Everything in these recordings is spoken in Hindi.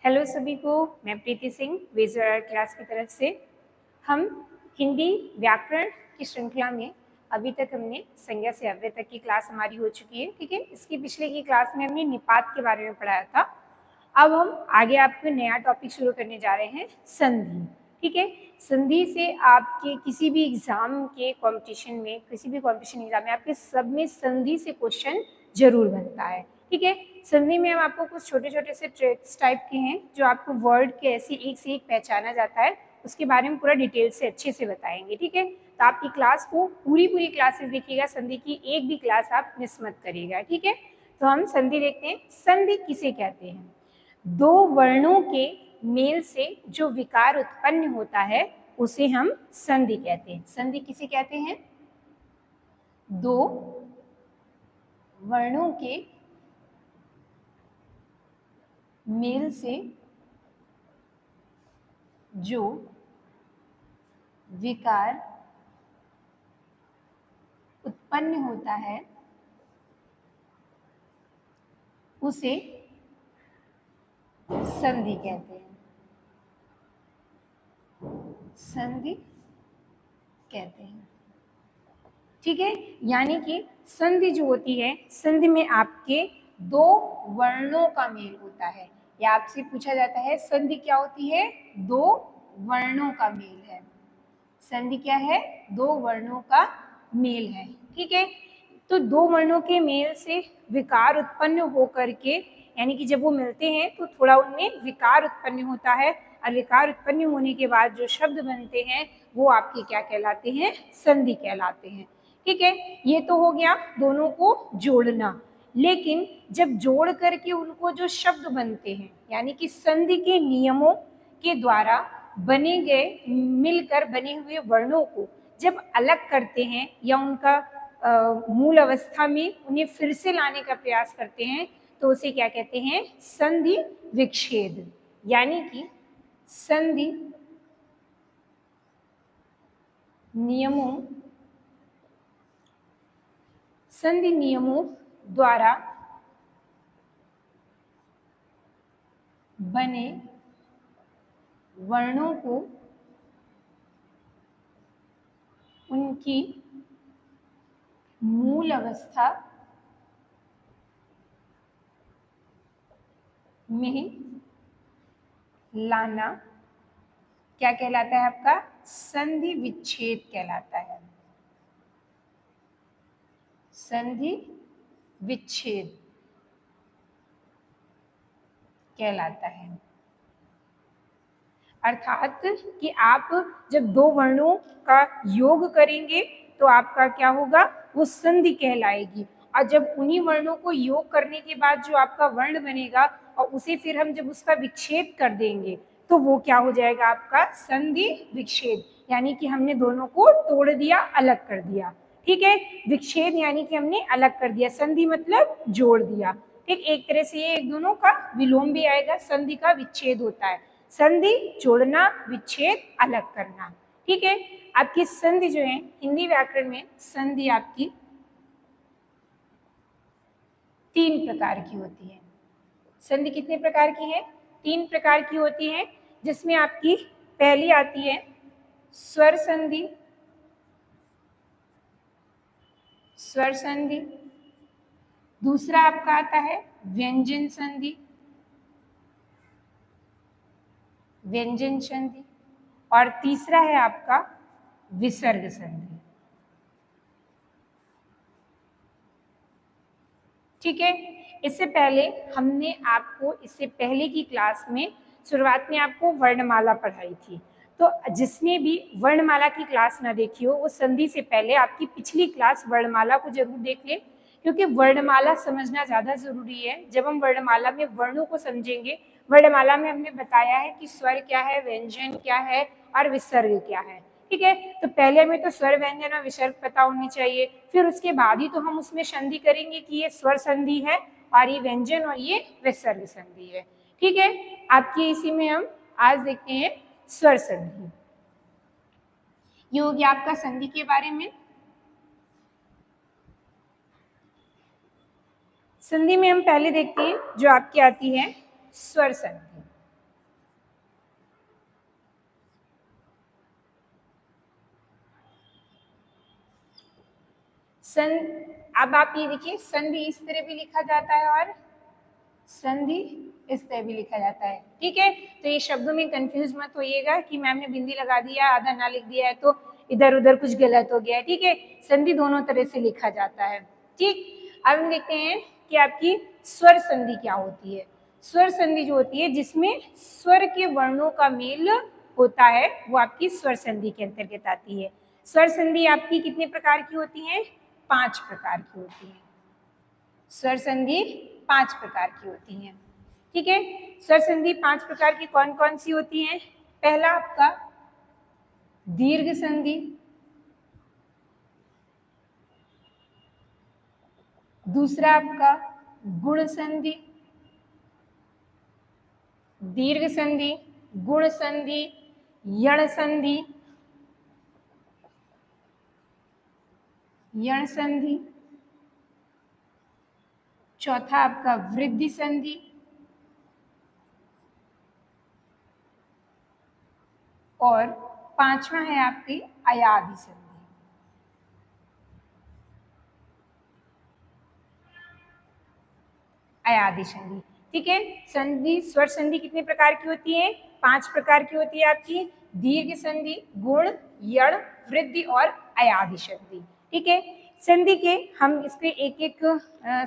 हेलो सभी को, मैं प्रीति सिंह विजुअल क्लास की तरफ से। हम हिंदी व्याकरण की श्रृंखला में अभी तक हमने संज्ञा से अव्यय तक की क्लास हमारी हो चुकी है। ठीक है, इसकी पिछले की क्लास में हमने निपात के बारे में पढ़ाया था। अब हम आगे आपको नया टॉपिक शुरू करने जा रहे हैं, संधि। ठीक है, संधि से आपके किसी भी एग्जाम के कंपटीशन में, किसी भी कंपटीशन एग्जाम में आपके सब में संधि से क्वेश्चन जरूर बनता है। ठीक है, संधि में हम आपको कुछ छोटे छोटे से ट्रिक्स टाइप के हैं जो आपको वर्ड के ऐसे एक से एक पहचाना जाता है, उसके बारे में पूरा डिटेल से अच्छे से बताएंगे। ठीक है, तो आपकी क्लास को पूरी क्लासेस देखिएगा, संधि की एक भी क्लास आप मिस मत करिएगा। ठीक है, तो हम संधि देखते हैं। संधि किसे कहते हैं? दो वर्णों के मेल से जो विकार उत्पन्न होता है उसे हम संधि कहते हैं। संधि किसे कहते हैं? दो वर्णों के मेल से जो विकार उत्पन्न होता है उसे संधि कहते हैं। संधि कहते हैं। ठीक है, यानी कि संधि जो होती है, संधि में आपके दो वर्णों का मेल होता है। या आपसे पूछा जाता है संधि क्या होती है? दो वर्णों का मेल है। संधि क्या है? दो वर्णों का मेल है। ठीक है, तो दो वर्णों के मेल से विकार उत्पन्न होकर के, यानी कि जब वो मिलते हैं तो थोड़ा उनमें विकार उत्पन्न होता है, और विकार उत्पन्न होने के बाद जो शब्द बनते हैं वो आपके क्या कहलाते हैं? संधि कहलाते हैं। ठीक है, ये तो हो गया दोनों को जोड़ना। लेकिन जब जोड़ करके उनको जो शब्द बनते हैं, यानी कि संधि के नियमों के द्वारा बने गए, मिलकर बने हुए वर्णों को जब अलग करते हैं या उनका मूल अवस्था में उन्हें फिर से लाने का प्रयास करते हैं, तो उसे क्या कहते हैं? संधि विच्छेद। यानी कि संधि नियमों द्वारा बने वर्णों को उनकी मूल अवस्था में लाना क्या कहलाता है? आपका संधि विच्छेद कहलाता है। संधि विच्छेद कहलाता है। अर्थात कि आप जब दो वर्णों का योग करेंगे तो आपका क्या होगा? वो संधि कहलाएगी। और जब उन्हीं वर्णों को योग करने के बाद जो आपका वर्ण बनेगा और उसे फिर हम जब उसका विच्छेद कर देंगे तो वो क्या हो जाएगा? आपका संधि विच्छेद। यानी कि हमने दोनों को तोड़ दिया, अलग कर दिया। ठीक है, विच्छेद यानी कि हमने अलग कर दिया, संधि मतलब जोड़ दिया। ठीक, एक तरह से ये एक दोनों का विलोम भी आएगा, संधि का विच्छेद होता है। संधि जोड़ना, विच्छेद अलग करना। ठीक है, आपकी संधि जो है हिंदी व्याकरण में, संधि आपकी तीन प्रकार की होती है। संधि कितने प्रकार की है? तीन प्रकार की होती है, जिसमें आपकी पहली आती है स्वर संधि। स्वर संधि। दूसरा आपका आता है व्यंजन संधि। व्यंजन संधि। और तीसरा है आपका विसर्ग संधि। ठीक है, इससे पहले हमने आपको इससे पहले की क्लास में शुरुआत में आपको वर्णमाला पढ़ाई थी। तो जिसने भी वर्णमाला की क्लास ना देखी हो वो संधि से पहले आपकी पिछली क्लास वर्णमाला को जरूर देख ले, क्योंकि वर्णमाला समझना ज़्यादा जरूरी है। जब हम वर्णमाला में वर्णों को समझेंगे, वर्णमाला में हमने बताया है कि स्वर क्या है, व्यंजन क्या है और विसर्ग क्या है। ठीक है, तो पहले हमें तो स्वर, व्यंजन और विसर्ग पता होनी चाहिए, फिर उसके बाद ही तो हम उसमें संधि करेंगे कि ये स्वर संधि है और ये व्यंजन और ये विसर्ग संधि है। ठीक है, आपके इसी में हम आज देखते हैं स्वर संधि। ये हो गया आपका संधि के बारे में। संधि में हम पहले देखते हैं जो आपकी आती है स्वर संधि। अब आप ये देखिए, संधि इस तरह भी लिखा जाता है और संधि इस तरह भी लिखा जाता है। ठीक है, तो ये शब्दों में कंफ्यूज मत होइएगा कि मैम ने बिंदी लगा दिया, आधा ना लिख दिया है तो इधर उधर कुछ गलत हो गया है। ठीक है, संधि दोनों तरह से लिखा जाता है। ठीक, अब हम देखते हैं कि आपकी स्वर संधि क्या होती है। स्वर संधि जो होती है जिसमें स्वर के वर्णों का मेल होता है वो आपकी स्वर संधि के अंतर्गत आती है। स्वर संधि आपकी कितने प्रकार की होती है? 5 प्रकार की होती है। स्वर संधि 5 प्रकार की होती हैं। ठीक है, स्वर संधि 5 प्रकार की कौन कौन सी होती हैं? पहला आपका दीर्घ संधि, दूसरा आपका गुण संधि, दीर्घ संधि, गुण संधि, यण संधि, यण संधि, चौथा आपका वृद्धि संधि और पांचवा है आपकी अयादि संधि। अयादि संधि। ठीक है, संधि स्वर संधि कितने प्रकार की होती है? 5 प्रकार की होती है आपकी। दीर्घ संधि, गुण, यण, वृद्धि और अयादि संधि। ठीक है, संधि के हम इसके एक एक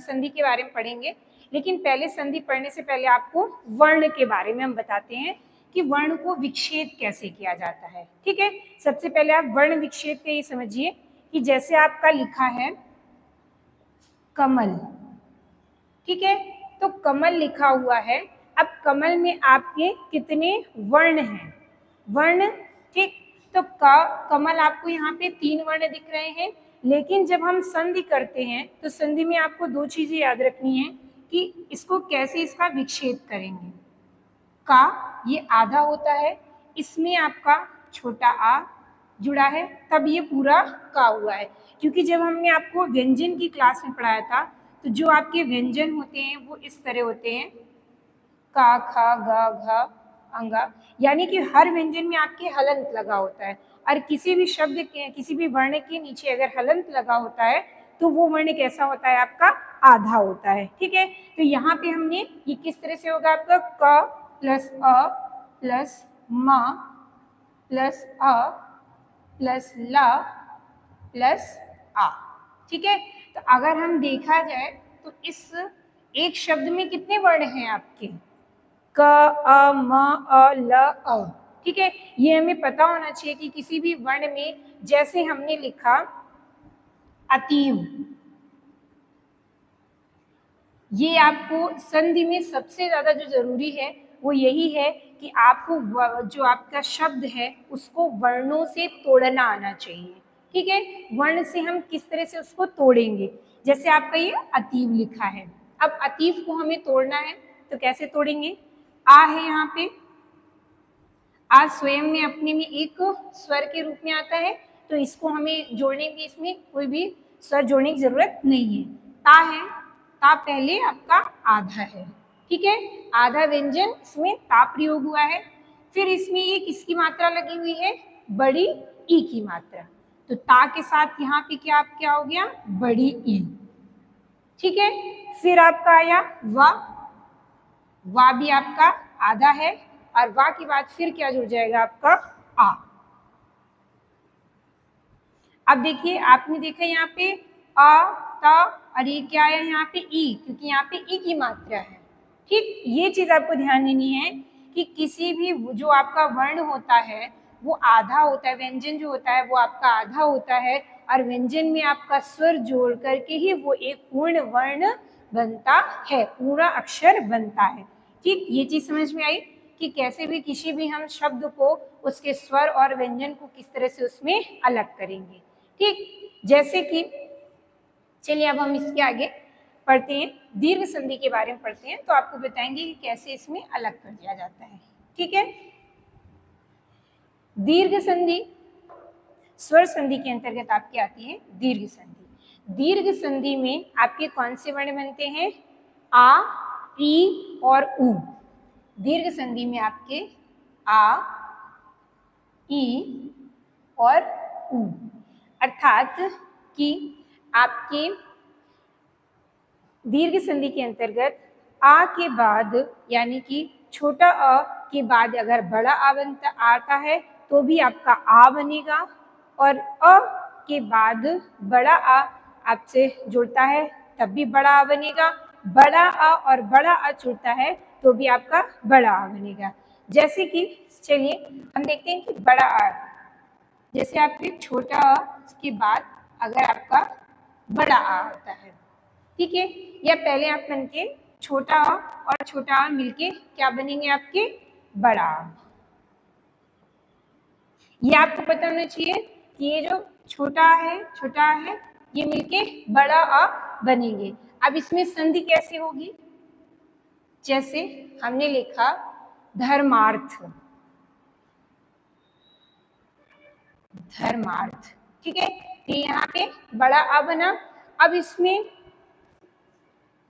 संधि के बारे में पढ़ेंगे, लेकिन पहले संधि पढ़ने से पहले आपको वर्ण के बारे में हम बताते हैं कि वर्ण को विच्छेद कैसे किया जाता है। ठीक है, सबसे पहले आप वर्ण विच्छेद के ये समझिए कि जैसे आपका लिखा है कमल, ठीक है, तो कमल लिखा हुआ है। अब कमल में आपके कितने वर्ण हैं? वर्ण, ठीक, तो कमल आपको यहाँ पे 3 वर्ण दिख रहे हैं, लेकिन जब हम संधि करते हैं तो संधि में आपको 2 चीजें याद रखनी है कि इसको कैसे इसका विच्छेद करेंगे। का ये आधा होता है, इसमें आपका छोटा आ जुड़ा है, तब ये पूरा का हुआ है। क्योंकि जब हमने आपको व्यंजन की क्लास में पढ़ाया था तो जो आपके व्यंजन होते हैं वो इस तरह होते हैं, का, खा, गा, घा, अंगा, यानी कि हर व्यंजन में आपके हलंत लगा होता है और किसी भी शब्द के, किसी भी वर्ण के नीचे अगर हलंत लगा होता है तो वो वर्ण कैसा होता है? आपका आधा होता है। ठीक है, तो यहाँ पे हमने ये किस तरह से होगा आपका क प्लस अ प्लस म प्लस अ प्लस ल प्लस आ। ठीक है, तो अगर हम देखा जाए तो इस एक शब्द में कितने वर्ण हैं आपके? क, अ, म, अ, ल, अ। ठीक है, ये हमें पता होना चाहिए कि किसी भी वर्ण में, जैसे हमने लिखा अतीव, ये आपको संधि में सबसे ज्यादा जो जरूरी है वो यही है कि आपको जो आपका शब्द है उसको वर्णों से तोड़ना आना चाहिए। ठीक है, वर्ण से हम किस तरह से उसको तोड़ेंगे? जैसे आपका ये अतीव लिखा है, अब अतीव को हमें तोड़ना है तो कैसे तोड़ेंगे? आ है यहाँ पे, आ स्वयं में अपने में एक स्वर के रूप में आता है, तो इसको हमें जोड़ने की, इसमें कोई भी स्वर जोड़ने की जरूरत नहीं है। ता है, ता पहले आपका आधा है। ठीक है, आधा व्यंजन इसमें ता प्रयोग हुआ है। फिर इसमें ये किसकी मात्रा लगी हुई है? बड़ी ई की मात्रा। तो ता के साथ यहाँ पे क्या हो गया? बड़ी ई। ठीक है, फिर आपका आया वा भी आपका आधा है और वा के बाद फिर क्या जुड़ जाएगा? आपका आ। अब देखिए, आपने देखा यहाँ पे अ, त और ये क्या आया यहाँ पे? ई, क्योंकि यहाँ पे ई की मात्रा है। ठीक, ये चीज आपको ध्यान देनी है कि किसी भी जो आपका वर्ण होता है वो आधा होता है, व्यंजन जो होता है वो आपका आधा होता है और व्यंजन में आपका स्वर जोड़ करके ही वो एक पूर्ण वर्ण बनता है, पूरा अक्षर बनता है। ठीक, ये चीज समझ में आई कि कैसे भी किसी भी हम शब्द को, उसके स्वर और व्यंजन को किस तरह से उसमें अलग करेंगे। ठीक, जैसे कि चलिए अब हम इसके आगे पढ़ते हैं, दीर्घ संधि के बारे में पढ़ते हैं, तो आपको बताएंगे कि कैसे इसमें अलग कर दिया जाता है। ठीक है, दीर्घ संधि स्वर संधि के अंतर्गत आपकी आती है दीर्घ संधि। दीर्घ संधि में आपके कौन से वर्ण बनते हैं? आ, ई और उ। दीर्घ संधि में आपके आ, ई और उ, अर्थात कि आपके दीर्घ संधि के अंतर्गत आ के बाद यानी कि छोटा अ के बाद अगर बड़ा आ बनता आता है तो भी आपका आ बनेगा, और अ के बाद बड़ा आ आपसे जुड़ता है तब भी बड़ा आ बनेगा। बड़ा आ और बड़ा आ जुड़ता है तो भी आपका बड़ा आ बनेगा। जैसे कि चलिए हम देखते हैं कि बड़ा आ, जैसे आपके छोटा आ के बाद अगर आपका बड़ा आ आता है, ठीक है, या पहले आप बन के छोटा आ और छोटा आ मिलके क्या बनेंगे आपके बड़ा आ। ये आपको पता होना चाहिए कि ये जो छोटा आ है ये मिलके बड़ा आ बनेंगे। अब इसमें संधि कैसे होगी, जैसे हमने लिखा धर्मार्थ, धर्मार्थ, ठीक है, तो यहाँ पे बड़ा आ बना। अब इसमें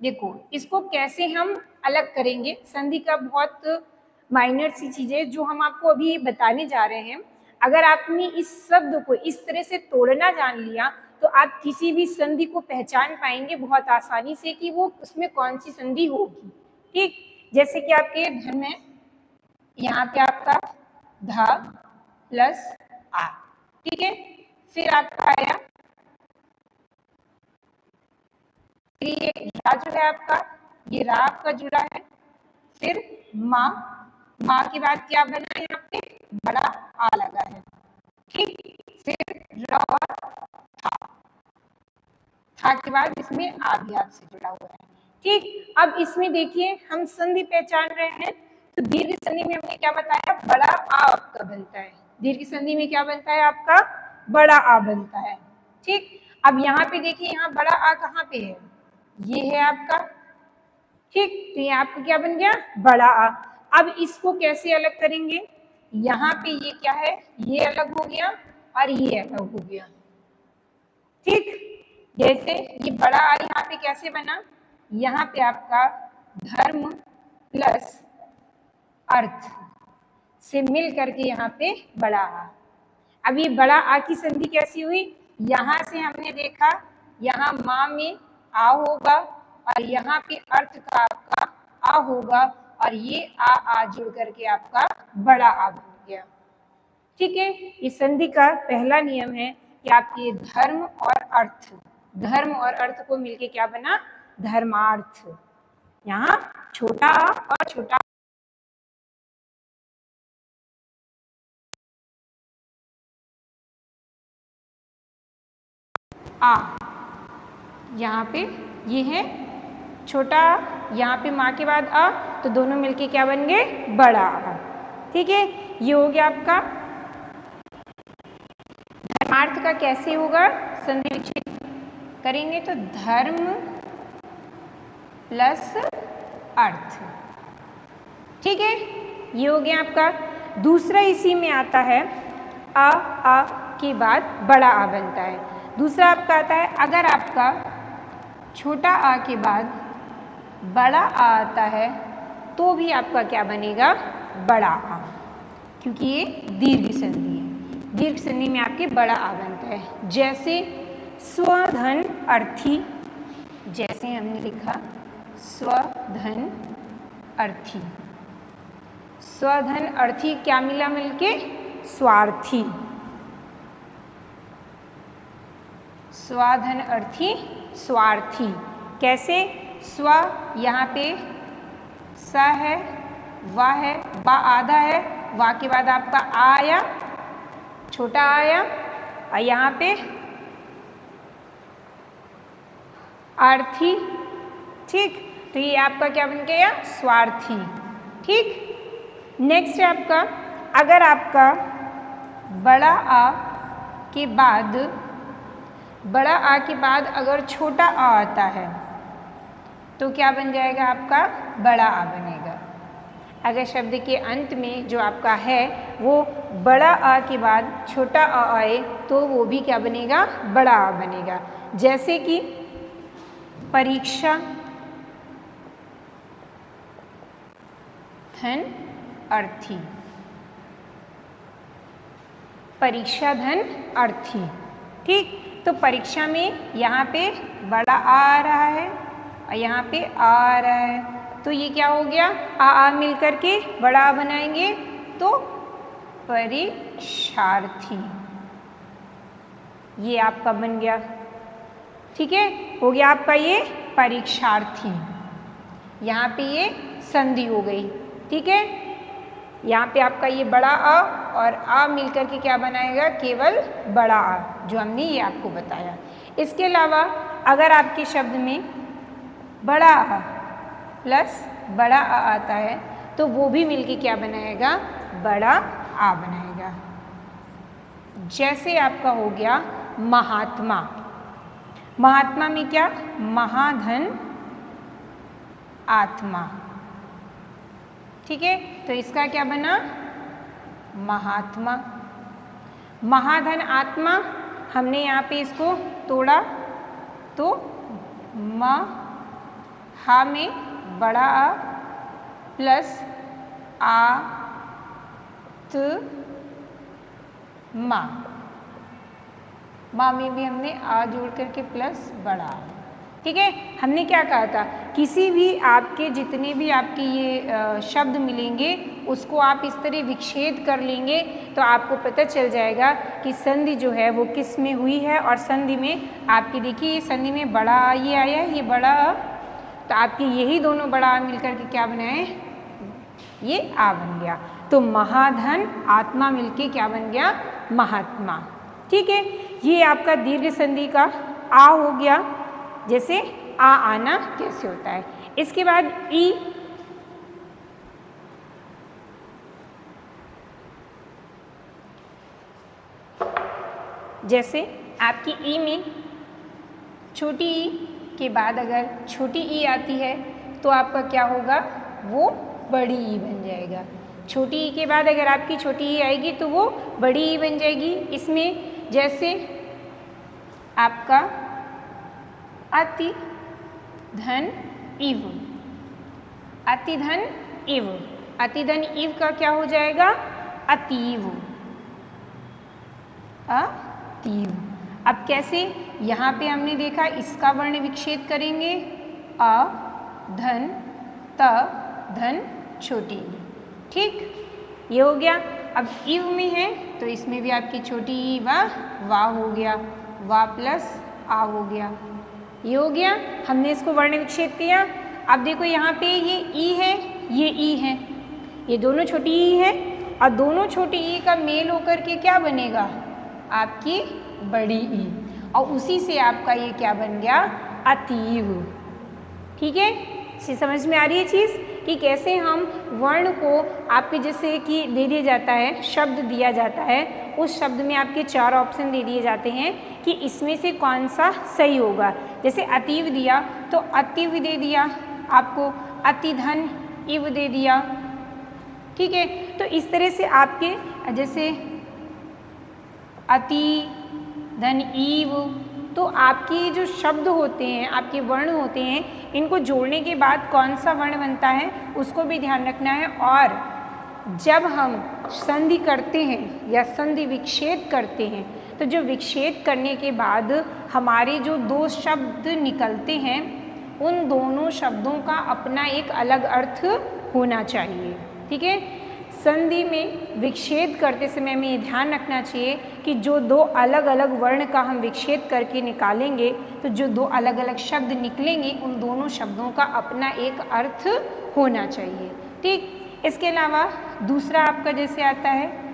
देखो इसको कैसे हम अलग करेंगे, संधि का बहुत माइनर सी चीजें जो हम आपको अभी बताने जा रहे हैं। अगर आपने इस शब्द को इस तरह से तोड़ना जान लिया तो आप किसी भी संधि को पहचान पाएंगे बहुत आसानी से कि वो उसमें कौन सी संधि होगी। ठीक, जैसे कि आपके धन में यहाँ पे आपका धा प्लस आ, ठीक है, फिर आपका आया ये रा जो है आपका, ये रा आपका जुड़ा है, फिर माँ, माँ के बाद क्या बना है यहाँ पे बड़ा आ लगा है, ठीक, फिर र और था के बाद इसमें आ भी आपसे जुड़ा हुआ है। ठीक, अब इसमें देखिए हम संधि पहचान रहे हैं, तो दीर्घ संधि में हमने क्या बताया, बड़ा आ आपका बनता है। दीर्घ संधि में क्या बनता है आपका बड़ा आ बनता है। ठीक, अब यहाँ पे देखिए यहाँ बड़ा आ कहाँ पे है, ये है आपका, ठीक, तो ये आपका क्या बन गया बड़ा आ। अब इसको कैसे अलग करेंगे, यहाँ पे ये क्या है, ये अलग हो गया और ये अलग हो गया। ठीक, जैसे ये बड़ा आ यहाँ पे कैसे बना, यहाँ पे आपका धर्म प्लस अर्थ से मिल करके यहाँ पे बड़ा आ। अब ये बड़ा आ की संधि कैसी हुई, यहाँ से हमने देखा यहाँ माँ में आ होगा और यहाँ पे अर्थ का आपका आ होगा और ये आ जुड़ करके आपका बड़ा आ बन गया। ठीक है, इस संधि का पहला नियम है कि आपके धर्म और अर्थ, धर्म और अर्थ को मिलके क्या बना धर्मार्थ। यहाँ छोटा आ और छोटा आ, यहाँ पे ये है छोटा आ, यहाँ पे माँ के बाद आ, तो दोनों मिलके क्या बन गए बड़ा आ। ठीक है, ये हो गया आपका। धर्मार्थ का कैसे होगा, संधि विच्छेद करेंगे तो धर्म प्लस अर्थ। ठीक है, ये हो गया आपका। दूसरा इसी में आता है आ के बाद बड़ा आ बनता है। दूसरा आपका आता है अगर आपका छोटा आ के बाद बड़ा आ आता है तो भी आपका क्या बनेगा बड़ा आ, क्योंकि ये दीर्घ संधि है। दीर्घ संधि में आपके बड़ा आ बनता है। जैसे स्वधन अर्थी, जैसे हमने लिखा स्वधन अर्थी, स्वधन अर्थी क्या मिला मिलके स्वार्थी, स्वाधन अर्थी स्वार्थी। कैसे, स्व यहाँ पे स है, वा है, वा आधा है, वा के बाद आपका आ आया, छोटा आया और यहाँ पे अर्थी। ठीक, तो ये आपका क्या बन गया स्वार्थी। ठीक, नेक्स्ट है आपका अगर आपका बड़ा आ के बाद, बड़ा आ के बाद अगर छोटा आ आता है तो क्या बन जाएगा आपका बड़ा आ बनेगा। अगर शब्द के अंत में जो आपका है वो बड़ा आ के बाद छोटा आ आए तो वो भी क्या बनेगा बड़ा आ बनेगा। जैसे कि परीक्षा धन अर्थी, परीक्षा धन अर्थी। ठीक, तो परीक्षा में यहाँ पे बड़ा आ रहा है और यहाँ पे आ रहा है, तो ये क्या हो गया, आ मिल करके बड़ा आ बनाएंगे तो परीक्षार्थी, ये आपका बन गया। ठीक है, हो गया आपका ये परीक्षार्थी। यहाँ पे ये संधि हो गई। ठीक है, यहाँ पे आपका ये बड़ा आ और आ मिलकर के क्या बनाएगा, केवल बड़ा आ, जो हमने ये आपको बताया। इसके अलावा अगर आपके शब्द में बड़ा आ प्लस बड़ा आ आता है तो वो भी मिलके क्या बनाएगा, बड़ा आ बनाएगा। जैसे आपका हो गया महात्मा, महात्मा में क्या, महाधन आत्मा। ठीक है, तो इसका क्या बना, महात्मा। महाधन आत्मा, हमने यहाँ पे इसको तोड़ा तो हा में बड़ा आ प्लस आ त माँ में भी हमने आ जोड़ करके प्लस बड़ा आ। ठीक है, हमने क्या कहा था, किसी भी आपके जितने भी आपके ये शब्द मिलेंगे उसको आप इस तरह विच्छेद कर लेंगे तो आपको पता चल जाएगा कि संधि जो है वो किस में हुई है। और संधि में आपकी देखिए, ये संधि में बड़ा आ ये आया, ये बड़ा आ, तो आपके यही दोनों बड़ा आ मिलकर के क्या बनाए, ये आ बन गया। तो महाधन आत्मा मिलके क्या बन गया, महात्मा। ठीक है, ये आपका दीर्घ संधि का आ हो गया, जैसे आ आना कैसे होता है। इसके बाद ई, जैसे आपकी ई में छोटी ई के बाद अगर छोटी ई आती है तो आपका क्या होगा, वो बड़ी ई बन जाएगा। छोटी ई के बाद अगर आपकी छोटी ई आएगी तो वो बड़ी ई बन जाएगी। इसमें जैसे आपका अति धन इव, अति धन इव, अति धन इव का क्या हो जाएगा, अतीव, अतीव। अब कैसे, यहाँ पे हमने देखा इसका वर्ण विच्छेद करेंगे, अ धन त धन छोटी ई। ठीक, ये हो गया। अब इव में है तो इसमें भी आपकी छोटी ई वा हो गया, वा प्लस आ हो गया, ये हो गया। हमने इसको वर्ण विच्छेद किया। अब देखो यहाँ पे ये ई है, ये ई है, ये दोनों छोटी ई है और दोनों छोटी ई का मेल होकर के क्या बनेगा, आपकी बड़ी ई, और उसी से आपका ये क्या बन गया, अतीव। ठीक है, इसे समझ में आ रही है चीज़ कि कैसे हम वर्ण को आपके जैसे कि दे दिया जाता है, शब्द दिया जाता है, उस शब्द में आपके 4 ऑप्शन दे दिए जाते हैं कि इसमें से कौन सा सही होगा। जैसे अतीव दिया तो अतीव दे दिया आपको, अति धन इव दे दिया। ठीक है, तो इस तरह से आपके जैसे अति धन इव, तो आपके जो शब्द होते हैं, आपके वर्ण होते हैं, इनको जोड़ने के बाद कौन सा वर्ण बनता है उसको भी ध्यान रखना है। और जब हम संधि करते हैं या संधि विच्छेद करते हैं तो जो विच्छेद करने के बाद हमारे जो 2 शब्द निकलते हैं उन दोनों शब्दों का अपना एक अलग अर्थ होना चाहिए। ठीक है, संधि में विच्छेद करते समय हमें ये ध्यान रखना चाहिए कि जो 2 अलग अलग वर्ण का हम विच्छेद करके निकालेंगे तो जो 2 अलग अलग शब्द निकलेंगे उन दोनों शब्दों का अपना एक अर्थ होना चाहिए। ठीक, इसके अलावा दूसरा आपका जैसे आता है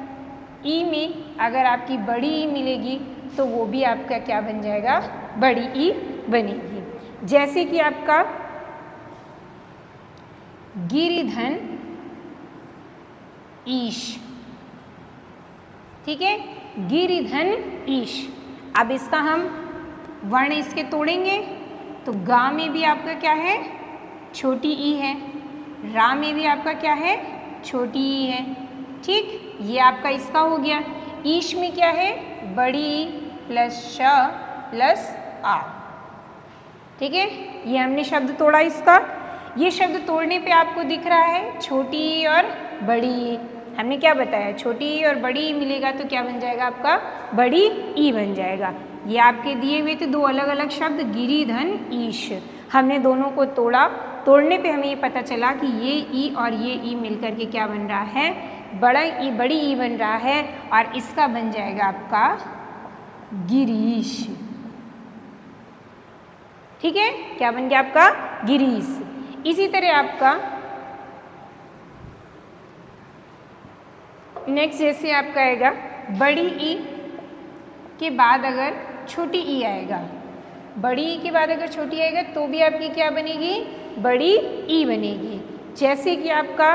ई में अगर आपकी बड़ी ई मिलेगी तो वो भी आपका क्या बन जाएगा, बड़ी ई बनेगी। जैसे कि आपका गिरिधन ईश। ठीक है, गिरिधन ईश। अब इसका हम वर्ण इसके तोड़ेंगे तो गा में भी आपका क्या है, छोटी ई है, रा में भी आपका क्या है, छोटी ई है। ठीक, ये आपका इसका हो गया। ईश में क्या है, बड़ी ई प्लस श प्लस आ। ठीक है, ये हमने शब्द तोड़ा इसका। ये शब्द तोड़ने पे आपको दिख रहा है छोटी ई और बड़ी ई। हमने क्या बताया, छोटी ई और बड़ी ई मिलेगा तो क्या बन जाएगा आपका, बड़ी ई बन जाएगा। ये आपके दिए हुए थे दो अलग अलग शब्द गिरी धन ईश। हमने दोनों को तोड़ा, तोड़ने पे हमें ये पता चला कि ये ई और ये ई मिलकर के क्या बन रहा है, बड़ा ई, बड़ी ई बन रहा है और इसका बन जाएगा आपका गिरीश। ठीक है, क्या बन गया आपका गिरीश। इसी तरह आपका नेक्स्ट जैसे आपका आएगा बड़ी ई के बाद अगर छोटी ई आएगा, बड़ी ई के बाद अगर छोटी आएगा तो भी आपकी क्या बनेगी, बड़ी ई बनेगी। जैसे कि आपका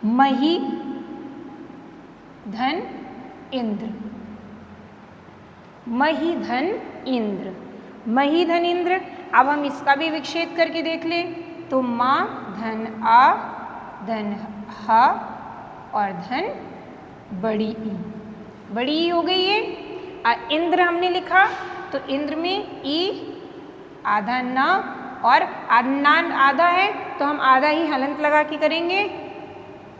मही धन इंद्र, मही धन इंद्र, मही धन इंद्र। अब हम इसका भी विच्छेद करके देख लें तो माँ धन आ धन हा और धन बड़ी ई, बड़ी ई हो गई है। इंद्र हमने लिखा तो इंद्र में ई आधा ना और ना आधा है तो हम आधा ही हलंत लगा के करेंगे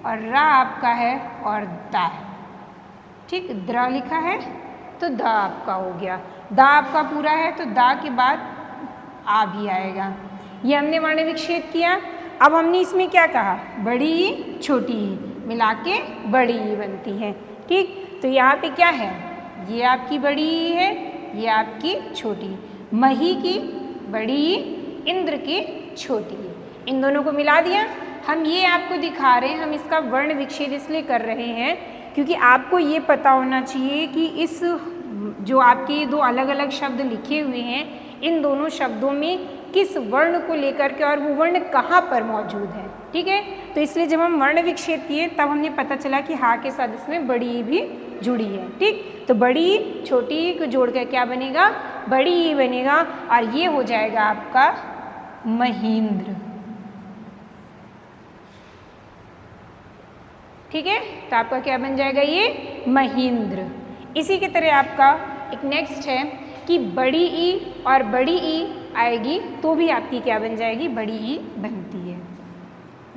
और रा आपका है और दा है। ठीक, द्रा लिखा है तो दा आपका हो गया, दा आपका पूरा है तो दा के बाद आ भी आएगा। ये हमने वर्ण विच्छेद किया। अब हमने इसमें क्या कहा, बड़ी ई छोटी ई मिला के बड़ी ई बनती है। ठीक, तो यहाँ पे क्या है, ये आपकी बड़ी ई है, ये आपकी छोटी, मही की बड़ी ई, इंद्र की छोटी ई, इन दोनों को मिला दिया। हम ये आपको दिखा रहे हैं, हम इसका वर्ण विच्छेद इसलिए कर रहे हैं क्योंकि आपको ये पता होना चाहिए कि इस जो आपके ये दो अलग अलग शब्द लिखे हुए हैं, इन दोनों शब्दों में किस वर्ण को लेकर के और वो वर्ण कहाँ पर मौजूद है। ठीक है, तो इसलिए जब हम वर्ण विच्छेद किए तब हमने पता चला कि हा के साथ इसमें बड़ी ई भी जुड़ी है। ठीक, तो बड़ी ई छोटी ई को जोड़ कर क्या बनेगा, बड़ी ई बनेगा और ये हो जाएगा आपका महींद्र। ठीक है, तो आपका क्या बन जाएगा, ये महींद्र। इसी की तरह आपका एक नेक्स्ट है कि बड़ी ई और बड़ी ई आएगी तो भी आपकी क्या बन जाएगी, बड़ी ई बनती है।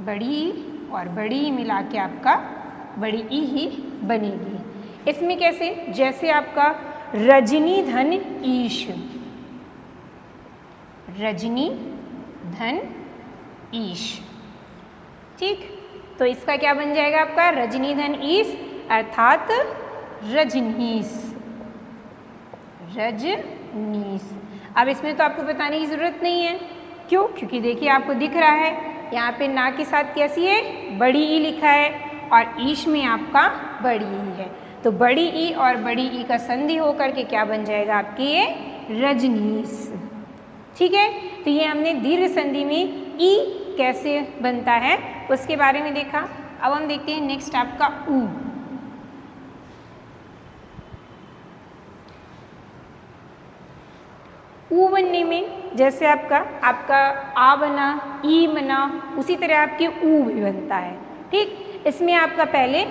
बड़ी ई और बड़ी ई मिला के आपका बड़ी ई ही बनेगी। इसमें कैसे, जैसे आपका रजनी धन ईश, रजनी धन ईश। ठीक, तो इसका क्या बन जाएगा आपका रजनी धन ईश अर्थात रजनीश, रजनीश। अब इसमें तो आपको बताने की जरूरत नहीं है, क्यों, क्योंकि देखिए आपको दिख रहा है यहाँ पे ना के साथ कैसी है, बड़ी ई लिखा है और ईश में आपका बड़ी ई है, तो बड़ी ई और बड़ी ई का संधि होकर के क्या बन जाएगा आपकी ये रजनीश। ठीक है, तो ये हमने दीर्घ संधि में ई कैसे बनता है उसके बारे में देखा। अब हम देखते हैं नेक्स्ट आपका ऊ। ऊ बनने में जैसे आपका आ बना, ई बना, उसी तरह आपके ऊ भी बनता है। ठीक, इसमें आपका पहले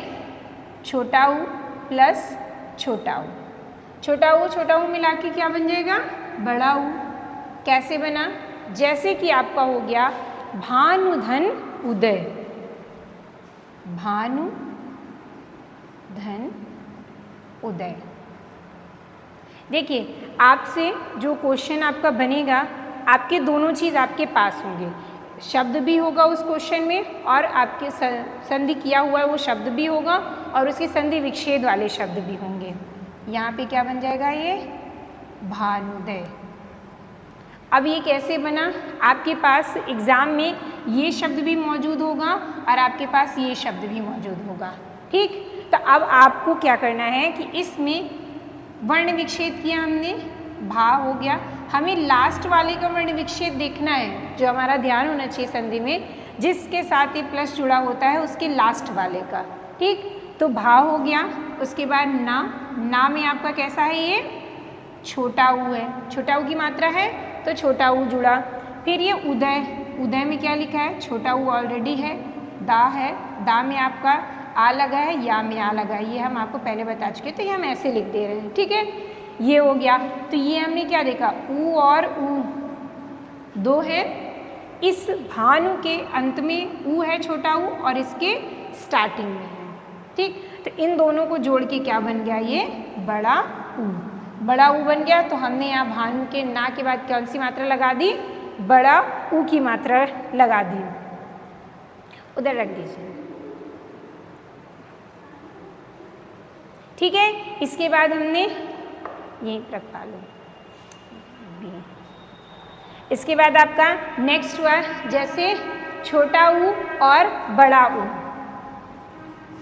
छोटा ऊ प्लस छोटा ऊ, छोटा ऊ मिला के क्या बन जाएगा, बड़ा ऊ। कैसे बना, जैसे कि आपका हो गया भानु धन उदय, भानु धन उदय। देखिए आपसे जो क्वेश्चन आपका बनेगा, आपके दोनों चीज़ आपके पास होंगे, शब्द भी होगा उस क्वेश्चन में और आपके संधि किया हुआ है वो शब्द भी होगा और उसके संधि विच्छेद वाले शब्द भी होंगे। यहाँ पे क्या बन जाएगा, ये भानुदय। अब ये कैसे बना, आपके पास एग्जाम में ये शब्द भी मौजूद होगा और आपके पास ये शब्द भी मौजूद होगा। ठीक, तो अब आपको क्या करना है कि इसमें वर्ण विच्छेद किया हमने, भा हो गया, हमें लास्ट वाले का वर्ण विच्छेद देखना है, जो हमारा ध्यान होना चाहिए संधि में, जिसके साथ ये प्लस जुड़ा होता है उसके लास्ट वाले का। ठीक, तो भा हो गया, उसके बाद ना में आपका कैसा है, ये छोटा ऊ है, छोटा ऊ की मात्रा है तो छोटा ऊ जुड़ा। फिर ये उदय, उदय में क्या लिखा है, छोटा ऊ ऑलरेडी है, दा है, दा में आपका आ लगा है, या में आ लगा है, ये हम आपको पहले बता चुके, तो ये हम ऐसे लिख दे रहे हैं। ठीक है, ये हो गया। तो ये हमने क्या देखा, ऊ और ऊ दो है, इस भानु के अंत में ऊ है छोटा ऊ और इसके स्टार्टिंग में है। ठीक, तो इन दोनों को जोड़ के क्या बन गया, ये बड़ा ऊ। बड़ा ऊ बन गया तो हमने यहाँ भानु के ना के बाद कौन सी मात्रा लगा दी, बड़ा ऊ की मात्रा लगा दी। उधर रख दीजिए। ठीक है, इसके बाद हमने यहीं रखवा लो। इसके बाद आपका नेक्स्ट हुआ जैसे छोटा ऊ और बड़ा ऊ,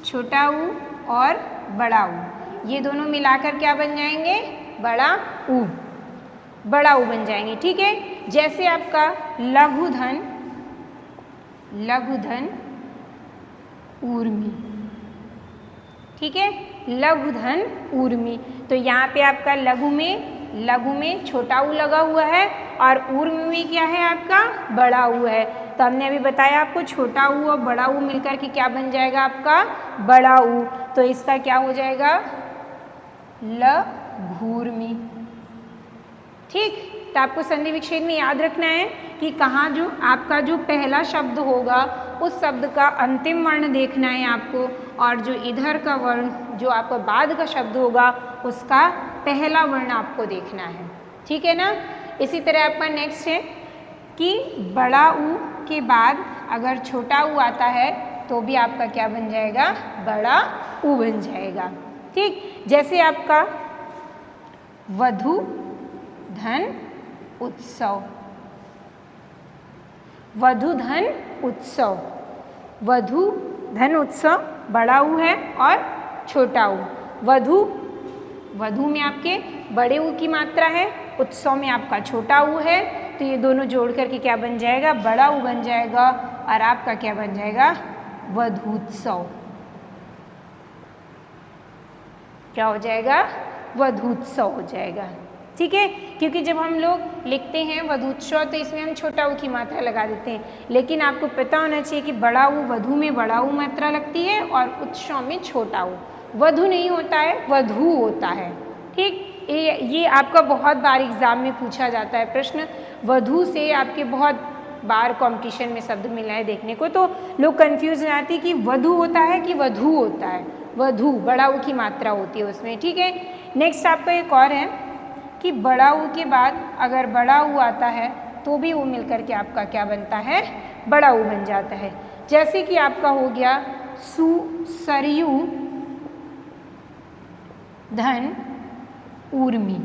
छोटा ऊ और बड़ा ऊ ये दोनों मिलाकर क्या बन जाएंगे, बड़ा ऊ, बड़ा ऊ बन जाएंगे। ठीक है, जैसे आपका लघुधन, लघुधन ऊर्मी। ठीक है, लघुधन ऊर्मी, तो यहाँ पे आपका लघु में छोटा ऊ लगा हुआ है और ऊर्मी में क्या है आपका, बड़ा ऊ है। तो हमने अभी बताया आपको छोटा ऊ और बड़ा ऊ मिलकर के क्या बन जाएगा आपका, बड़ा ऊ। तो इसका क्या हो जाएगा, लघूर्मी। ठीक, तो आपको संधि विच्छेद में याद रखना है कि कहाँ जो आपका जो पहला शब्द होगा उस शब्द का अंतिम वर्ण देखना है आपको, और जो इधर का वर्ण जो आपका बाद का शब्द होगा उसका पहला वर्ण आपको देखना है। ठीक है ना। इसी तरह आपका नेक्स्ट है कि बड़ा ऊ के बाद अगर छोटा ऊ आता है तो भी आपका क्या बन जाएगा, बड़ा ऊ बन जाएगा। ठीक, जैसे आपका वधू धन उत्सव, वधू धन उत्सव, वधू धन उत्सव बड़ा ऊ है और छोटा ऊ। वधू, वधू में आपके बड़े ऊ की मात्रा है, उत्सव में आपका छोटा ऊ है, तो ये दोनों जोड़ करके क्या बन जाएगा, बड़ा ऊ बन जाएगा और आपका क्या बन जाएगा, वधूत्सव। क्या हो जाएगा, वधूत्सव हो जाएगा। ठीक है, क्योंकि जब हम लोग लिखते हैं वधूत्सव तो इसमें हम छोटा ऊ की मात्रा लगा देते हैं, लेकिन आपको पता होना चाहिए कि बड़ा ऊ, वधू में बड़ा ऊ मात्रा लगती है और उत्सव में छोटा ऊ। वधू नहीं होता है, वधू होता है। ठीक, ये आपका बहुत बार एग्जाम में पूछा जाता है प्रश्न, वधू से आपके बहुत बार कंपटीशन में शब्द मिला है देखने को, तो लोग कंफ्यूज हो जाती है कि वधू होता है कि वधू होता है। वधू बड़ा ऊ की मात्रा होती है उसमें। ठीक है, नेक्स्ट आपका एक और है कि बड़ा ऊ के बाद अगर बड़ा ऊ आता है तो भी वो मिलकर के आपका क्या बनता है, बड़ा ऊ बन जाता है। जैसे कि आपका हो गया सरयू धन ऊर्मी।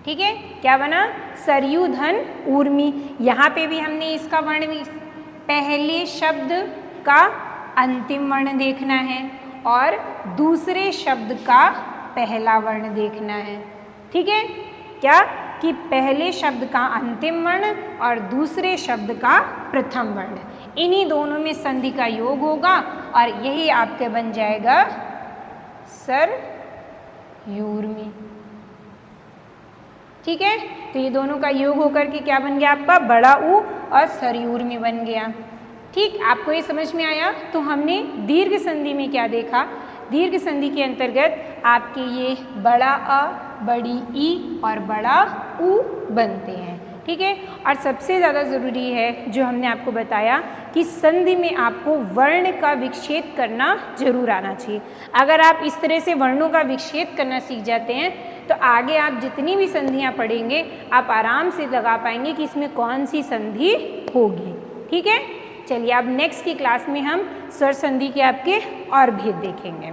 ठीक है, क्या बना, सरयू धन ऊर्मी। यहाँ पे भी हमने इसका वर्ण भी पहले शब्द का अंतिम वर्ण देखना है और दूसरे शब्द का पहला वर्ण देखना है। ठीक है, क्या कि पहले शब्द का अंतिम वर्ण और दूसरे शब्द का प्रथम वर्ण, इन्हीं दोनों में संधि का योग होगा और यही आपके बन जाएगा सरयूर्मी। ठीक है, तो ये दोनों का योग होकर के क्या बन गया आपका, बड़ा ऊ और सरयूर्मी बन गया। ठीक, आपको ये समझ में आया। तो हमने दीर्घ संधि में क्या देखा, दीर्घ संधि के अंतर्गत आपके ये बड़ा अ, बड़ी ई और बड़ा ऊ बनते हैं। ठीक है, और सबसे ज़्यादा ज़रूरी है जो हमने आपको बताया कि संधि में आपको वर्ण का विच्छेद करना जरूर आना चाहिए। अगर आप इस तरह से वर्णों का विच्छेद करना सीख जाते हैं तो आगे आप जितनी भी संधियाँ पढ़ेंगे आप आराम से लगा पाएंगे कि इसमें कौन सी संधि होगी। ठीक है, चलिए अब नेक्स्ट की क्लास में हम स्वर संधि के आपके और भेद देखेंगे।